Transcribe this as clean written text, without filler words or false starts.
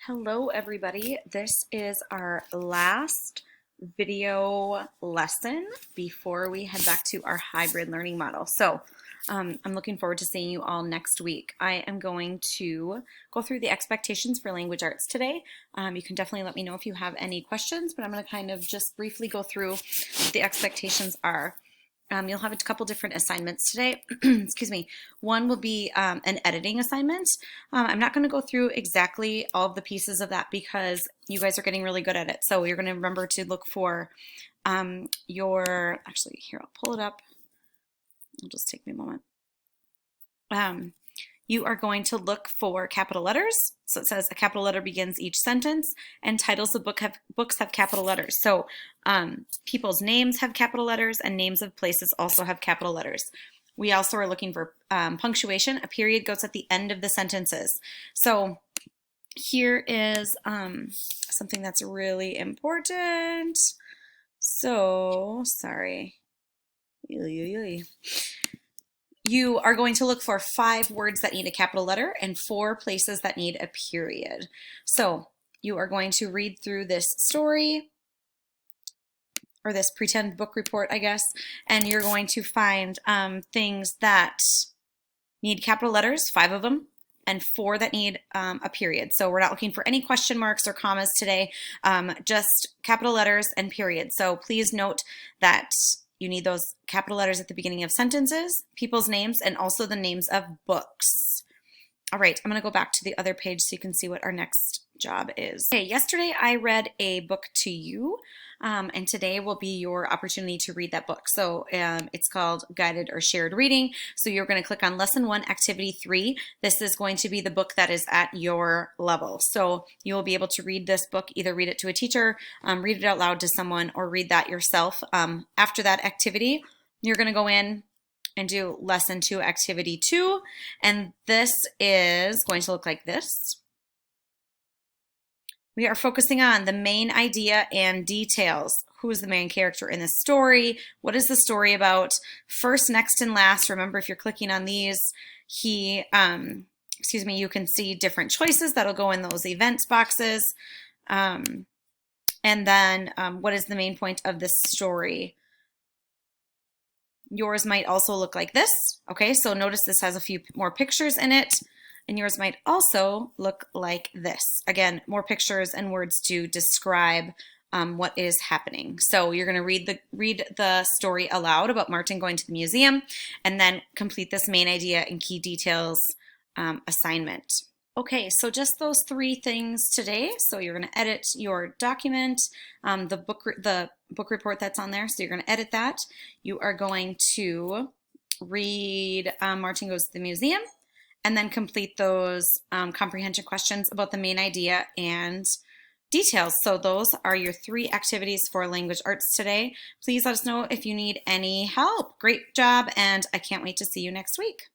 Hello, everybody. This is our last video lesson before we head back to our hybrid learning model. I'm looking forward to seeing you all next week. I am going to go through the expectations for language arts today. You can definitely let me know if you have any questions, but I'm going to kind of just briefly go through what the expectations are. You'll have a couple different assignments today. Excuse me. One will be an editing assignment. I'm not going to go through exactly all of the pieces of that because you guys are getting really good at it. So you're going to remember to look for actually here, I'll pull it up. It'll just take me a moment. You are going to look for capital letters. So it says a capital letter begins each sentence, and titles of books have capital letters. So people's names have capital letters, and names of places also have capital letters. We also are looking for punctuation. A period goes at the end of the sentences. So here is something that's really important. So, sorry. You are going to look for 5 words that need a capital letter and 4 places that need a period. So you are going to read through this story, or this pretend book report, I guess, and you're going to find things that need capital letters, 5 of them, and 4 that need a period. So we're not looking for any question marks or commas today, just capital letters and periods. So please note that you need those capital letters at the beginning of sentences, people's names, and also the names of books. All right, I'm going to go back to the other page so you can see what our next job is. Okay, yesterday I read a book to you, and today will be your opportunity to read that book. So it's called Guided or Shared Reading. So you're going to click on Lesson 1, Activity 3. This is going to be the book that is at your level. So you will be able to read this book, either read it to a teacher, read it out loud to someone, or read that yourself. After that activity, you're going to go in and do Lesson 2, Activity 2. And this is going to look like this. We are focusing on the main idea and details. Who is the main character in the story? What is the story about? First, next, and last. Remember, if you're clicking on these, you can see different choices that'll go in those events boxes. And then what is the main point of this story? Yours might also look like this. Okay, so notice this has a few more pictures in it. And yours might also look like this. Again, more pictures and words to describe what is happening. So you're going to read the story aloud about Martin going to the museum, and then complete this main idea and key details assignment. Okay, so just those 3 things today. So you're going to edit your document, the book report that's on there. So you're going to edit that. You are going to read Martin Goes to the Museum, and then complete those comprehension questions about the main idea and details. So those are your 3 activities for language arts today. Please let us know if you need any help. Great job, and I can't wait to see you next week.